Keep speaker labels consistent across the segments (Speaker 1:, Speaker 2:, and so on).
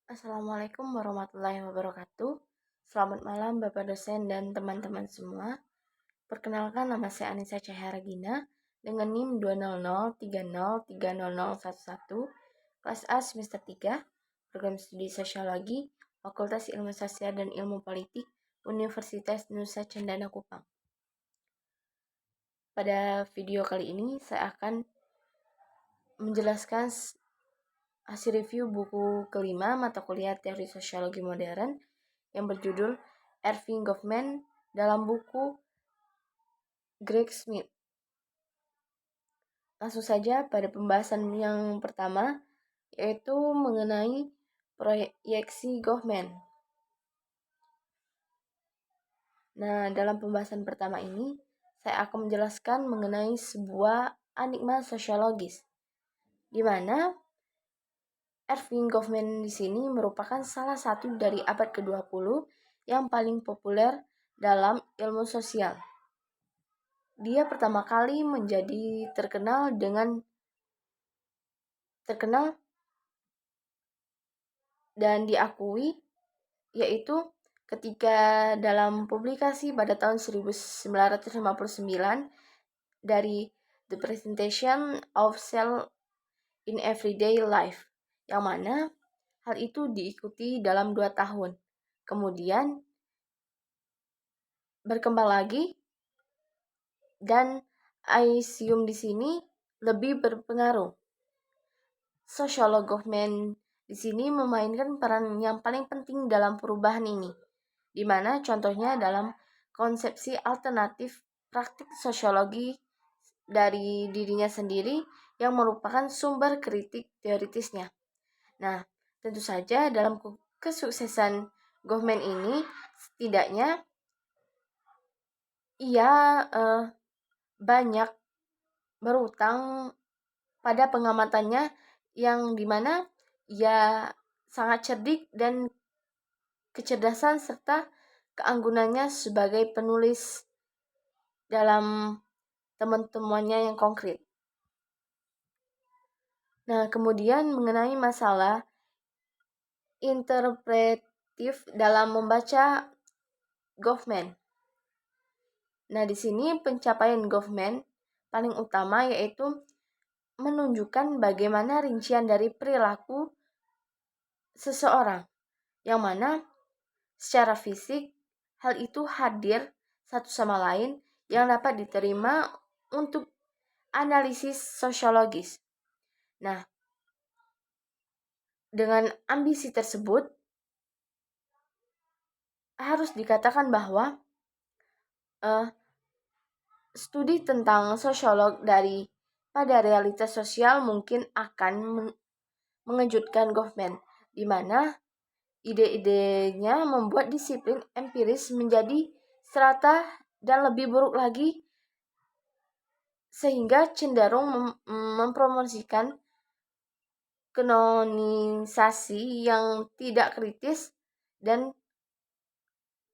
Speaker 1: Assalamualaikum warahmatullahi wabarakatuh. Selamat malam Bapak dosen dan teman-teman semua. Perkenalkan, nama saya Anissa Cahaya Gina dengan NIM 20030303011, kelas A semester 3, program studi sosiologi, Fakultas Ilmu Sosial dan Ilmu Politik, Universitas Nusa Cendana Kupang. Pada video kali ini saya akan menjelaskan hasil review buku kelima mata kuliah Teori Sosiologi Modern yang berjudul Erving Goffman dalam buku Greg Smith. Langsung saja pada pembahasan yang pertama, yaitu mengenai proyeksi Goffman. Nah, dalam pembahasan pertama ini, saya akan menjelaskan mengenai sebuah enigma sosiologis, di mana Erving Goffman di sini merupakan salah satu dari abad ke-20 yang paling populer dalam ilmu sosial. Dia pertama kali menjadi terkenal dan diakui yaitu ketika dalam publikasi pada tahun 1959 dari The Presentation of Cell in Everyday Life, yang mana hal itu diikuti dalam 2 tahun. Kemudian berkembang lagi dan Aisium di sini lebih berpengaruh. Sosiolog Goffman di sini memainkan peran yang paling penting dalam perubahan ini, di mana contohnya dalam konsepsi alternatif praktik sosiologi dari dirinya sendiri yang merupakan sumber kritik teoritisnya. Nah, tentu saja dalam kesuksesan Goffman ini, setidaknya ia banyak berutang pada pengamatannya yang dimana ia sangat cerdik dan kecerdasan serta keanggunannya sebagai penulis dalam teman-temannya yang konkret. Nah, kemudian mengenai masalah interpretif dalam membaca Goffman. Nah, di sini pencapaian Goffman paling utama yaitu menunjukkan bagaimana rincian dari perilaku seseorang, yang mana secara fisik hal itu hadir satu sama lain yang dapat diterima untuk analisis sosiologis. Nah, dengan ambisi tersebut harus dikatakan bahwa studi tentang sosiolog dari pada realitas sosial mungkin akan mengejutkan Goffman, di mana ide-idenya membuat disiplin empiris menjadi serata dan lebih buruk lagi, sehingga cenderung mempromosikan kanonisasi yang tidak kritis dan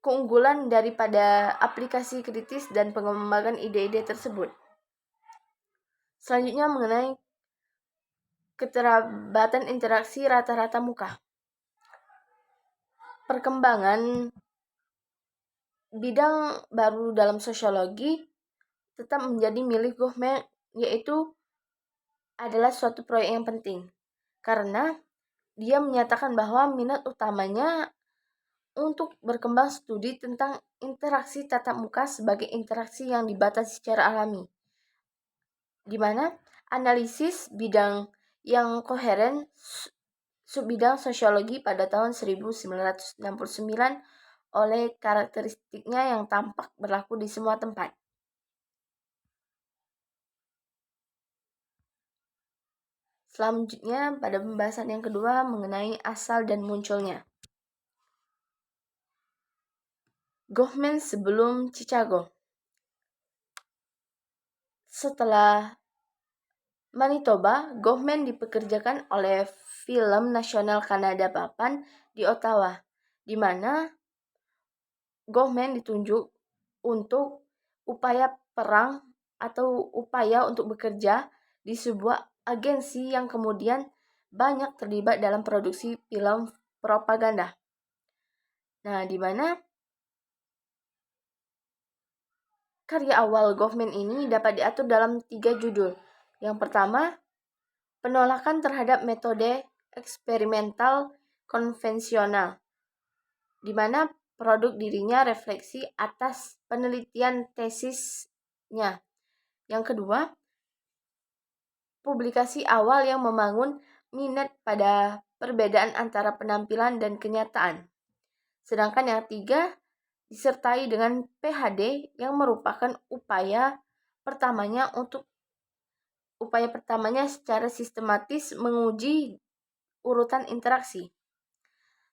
Speaker 1: keunggulan daripada aplikasi kritis dan pengembangan ide-ide tersebut. Selanjutnya mengenai keterlibatan interaksi rata-rata muka. Perkembangan bidang baru dalam sosiologi tetap menjadi milik Goffman, yaitu adalah suatu proyek yang penting karena dia menyatakan bahwa minat utamanya untuk berkembang studi tentang interaksi tatap muka sebagai interaksi yang dibatasi secara alami, di mana analisis bidang yang koheren subbidang sosiologi pada tahun 1969 oleh karakteristiknya yang tampak berlaku di semua tempat. Selanjutnya pada pembahasan yang kedua mengenai asal dan munculnya Goffman sebelum Chicago. Setelah Manitoba, Goffman dipekerjakan oleh Film Nasional Kanada Papan di Ottawa, di mana Goffman ditunjuk untuk upaya perang atau upaya untuk bekerja di sebuah agensi yang kemudian banyak terlibat dalam produksi film propaganda. Nah, di mana karya awal Goffman ini dapat diatur dalam 3 judul. Yang pertama, penolakan terhadap metode eksperimental konvensional, di mana produk dirinya refleksi atas penelitian tesisnya. Yang kedua, publikasi awal yang membangun minat pada perbedaan antara penampilan dan kenyataan. Sedangkan yang ketiga, disertai dengan PhD yang merupakan upaya pertamanya secara sistematis menguji urutan interaksi.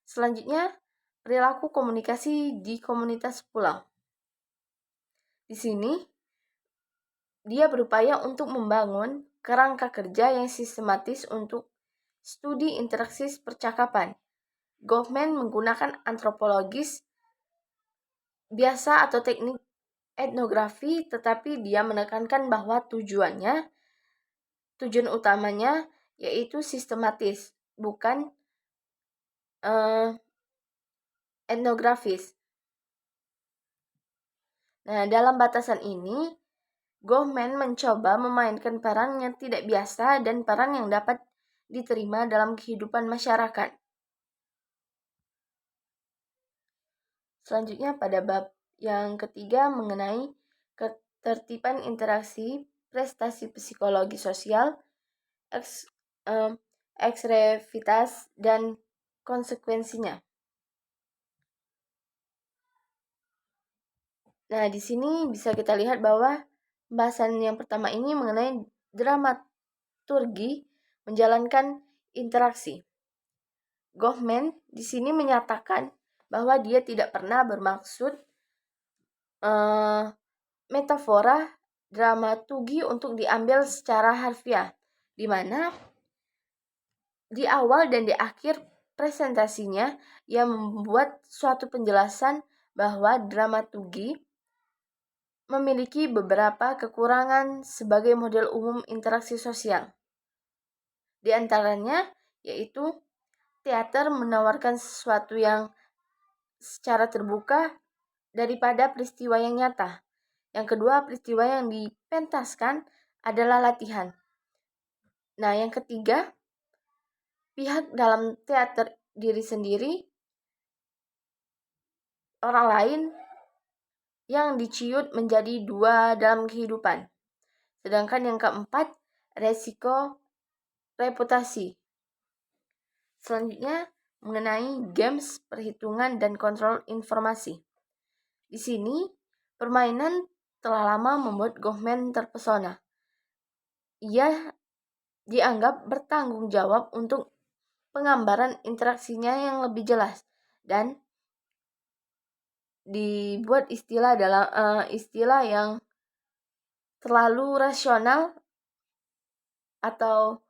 Speaker 1: Selanjutnya, perilaku komunikasi di komunitas pulau. Di sini, dia berupaya untuk membangun kerangka kerja yang sistematis untuk studi interaksi percakapan. Goffman menggunakan antropologis biasa atau teknik etnografi, tetapi dia menekankan bahwa tujuan utamanya yaitu sistematis, bukan etnografis. Nah, dalam batasan ini, Goffman mencoba memainkan peran yang tidak biasa dan peran yang dapat diterima dalam kehidupan masyarakat. Selanjutnya pada bab yang ketiga mengenai ketertiban interaksi, prestasi psikologi sosial, eksrevitas, dan konsekuensinya. Nah, di sini bisa kita lihat bahwa pembahasan yang pertama ini mengenai dramaturgi menjalankan interaksi. Goffman di sini menyatakan bahwa dia tidak pernah bermaksud metafora dramaturgi untuk diambil secara harfiah, di mana di awal dan di akhir presentasinya ia membuat suatu penjelasan bahwa dramaturgi memiliki beberapa kekurangan sebagai model umum interaksi sosial. Di antaranya yaitu teater menawarkan sesuatu yang secara terbuka daripada peristiwa yang nyata. Yang kedua, peristiwa yang dipentaskan adalah latihan. Nah, yang ketiga, pihak dalam teater diri sendiri, orang lain yang diciut menjadi dua dalam kehidupan. Sedangkan yang keempat, resiko reputasi. Selanjutnya, mengenai games, perhitungan, dan kontrol informasi. Di sini, permainan telah lama membuat Goffman terpesona. Ia dianggap bertanggung jawab untuk penggambaran interaksinya yang lebih jelas dan dibuat istilah yang terlalu rasional atau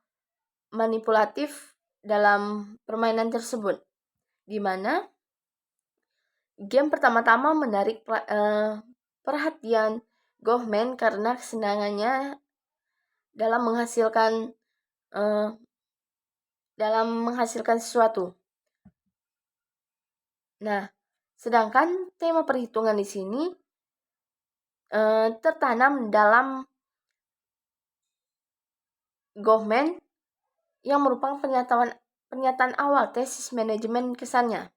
Speaker 1: manipulatif dalam permainan tersebut, di mana game pertama-tama menarik perhatian Goffman karena kesenangannya dalam menghasilkan sesuatu. Nah, sedangkan tema perhitungan di sini tertanam dalam Goffman yang merupakan pernyataan awal tesis manajemen kesannya.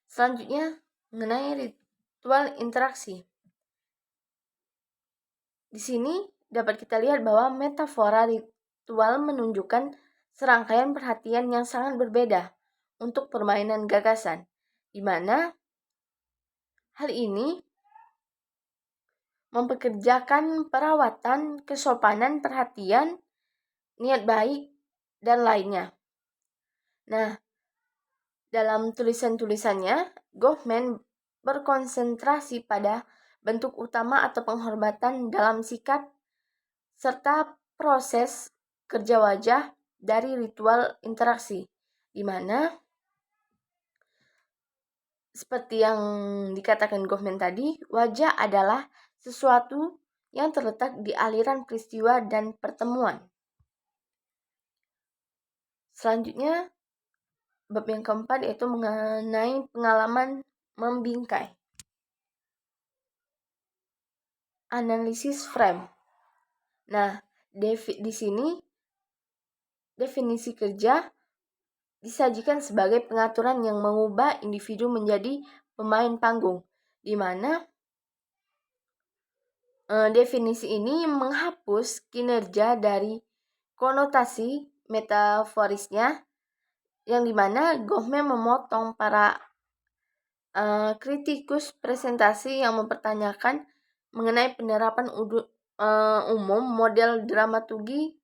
Speaker 1: Selanjutnya, mengenai ritual interaksi. Di sini dapat kita lihat bahwa metafora ritual menunjukkan serangkaian perhatian yang sangat berbeda untuk permainan gagasan, di mana hal ini mempekerjakan perawatan, kesopanan, perhatian, niat baik, dan lainnya. Nah, dalam tulisan-tulisannya, Goffman berkonsentrasi pada bentuk utama atau penghormatan dalam sikap serta proses kerja wajah dari ritual interaksi, di mana seperti yang dikatakan Goffman tadi, wajah adalah sesuatu yang terletak di aliran peristiwa dan pertemuan. Selanjutnya, bab yang keempat yaitu mengenai pengalaman membingkai. Analisis frame. Nah, di sini definisi kerja disajikan sebagai pengaturan yang mengubah individu menjadi pemain panggung, di mana definisi ini menghapus kinerja dari konotasi metaforisnya, yang dimana Goffman memotong para kritikus presentasi yang mempertanyakan mengenai penerapan umum model dramaturgi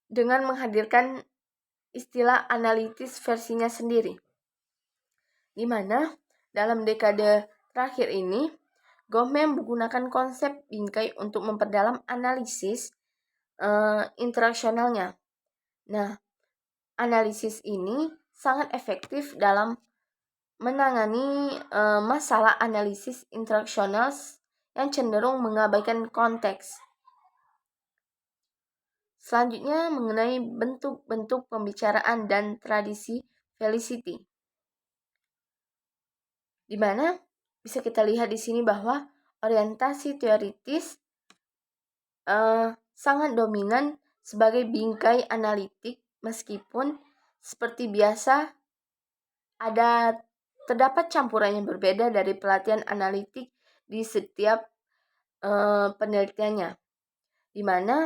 Speaker 1: dengan menghadirkan istilah analitis versinya sendiri, di mana dalam dekade terakhir ini Goffman menggunakan konsep bingkai untuk memperdalam analisis interaksionalnya. Nah, analisis ini sangat efektif dalam menangani masalah analisis interaksional yang cenderung mengabaikan konteks. Selanjutnya mengenai bentuk-bentuk pembicaraan dan tradisi Felicity, di mana bisa kita lihat di sini bahwa orientasi teoritis sangat dominan sebagai bingkai analitik, meskipun seperti biasa terdapat campuran yang berbeda dari pelatihan analitik di setiap penelitiannya, di mana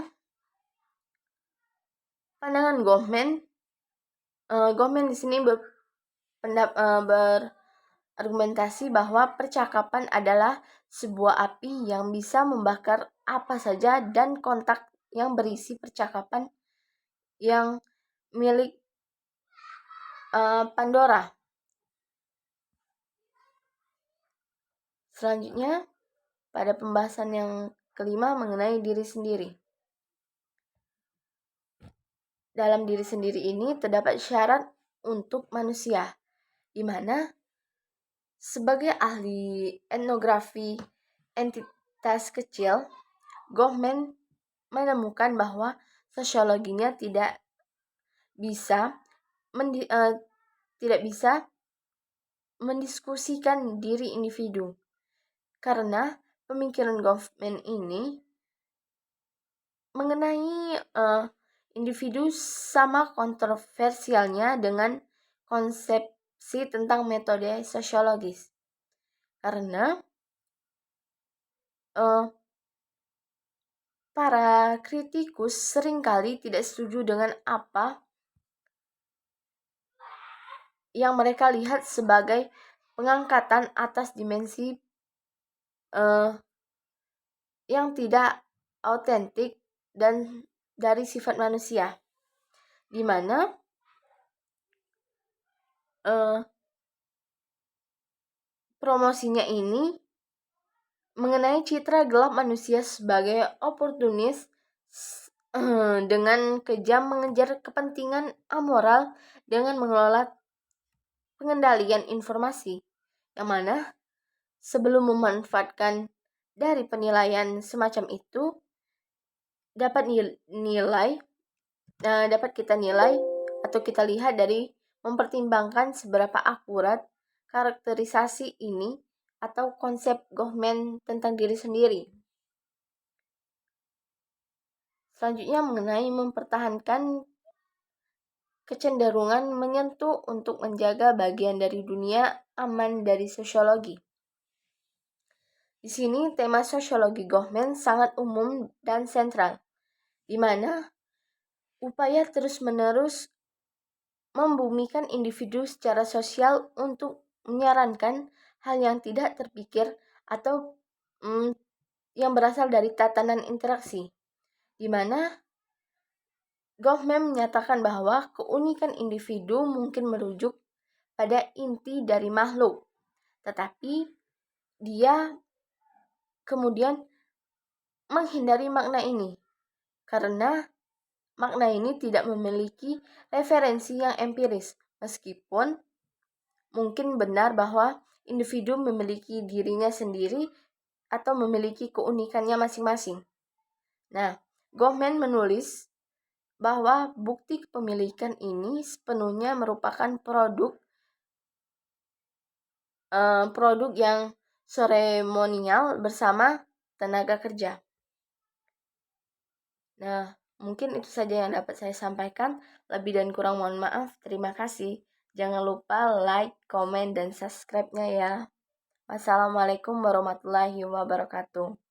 Speaker 1: pandangan Goffman di sini berargumentasi bahwa percakapan adalah sebuah api yang bisa membakar apa saja, dan kontak yang berisi percakapan yang milik Pandora. Selanjutnya, pada pembahasan yang kelima mengenai diri sendiri. Dalam diri sendiri ini terdapat syarat untuk manusia, di mana sebagai ahli etnografi entitas kecil, Goffman menemukan bahwa sosiologinya tidak bisa mendiskusikan diri individu, karena pemikiran Goffman ini mengenai individu sama kontroversialnya dengan konsepsi tentang metode sosiologis, karena para kritikus seringkali tidak setuju dengan apa yang mereka lihat sebagai pengangkatan atas dimensi yang tidak autentik dan dari sifat manusia, di mana promosinya ini mengenai citra gelap manusia sebagai oportunis dengan kejam mengejar kepentingan amoral dengan mengelola pengendalian informasi, yang mana sebelum memanfaatkan dari penilaian semacam itu dapat kita nilai atau kita lihat dari mempertimbangkan seberapa akurat karakterisasi ini atau konsep Goffman tentang diri sendiri. Selanjutnya mengenai mempertahankan kecenderungan menyentuh untuk menjaga bagian dari dunia aman dari sosiologi. Di sini tema sosiologi Goffman sangat umum dan sentral, di mana upaya terus-menerus membumikan individu secara sosial untuk menyarankan hal yang tidak terpikir atau yang berasal dari tatanan interaksi, di mana Goffman menyatakan bahwa keunikan individu mungkin merujuk pada inti dari makhluk, tetapi dia kemudian menghindari makna ini karena makna ini tidak memiliki referensi yang empiris, meskipun mungkin benar bahwa individu memiliki dirinya sendiri atau memiliki keunikannya masing-masing. Nah, Goffman menulis bahwa bukti kepemilikan ini sepenuhnya merupakan produk yang seremonial bersama tenaga kerja. Nah, mungkin itu saja yang dapat saya sampaikan. Lebih dan kurang mohon maaf. Terima kasih. Jangan lupa like, komen, dan subscribe-nya ya. Wassalamualaikum warahmatullahi wabarakatuh.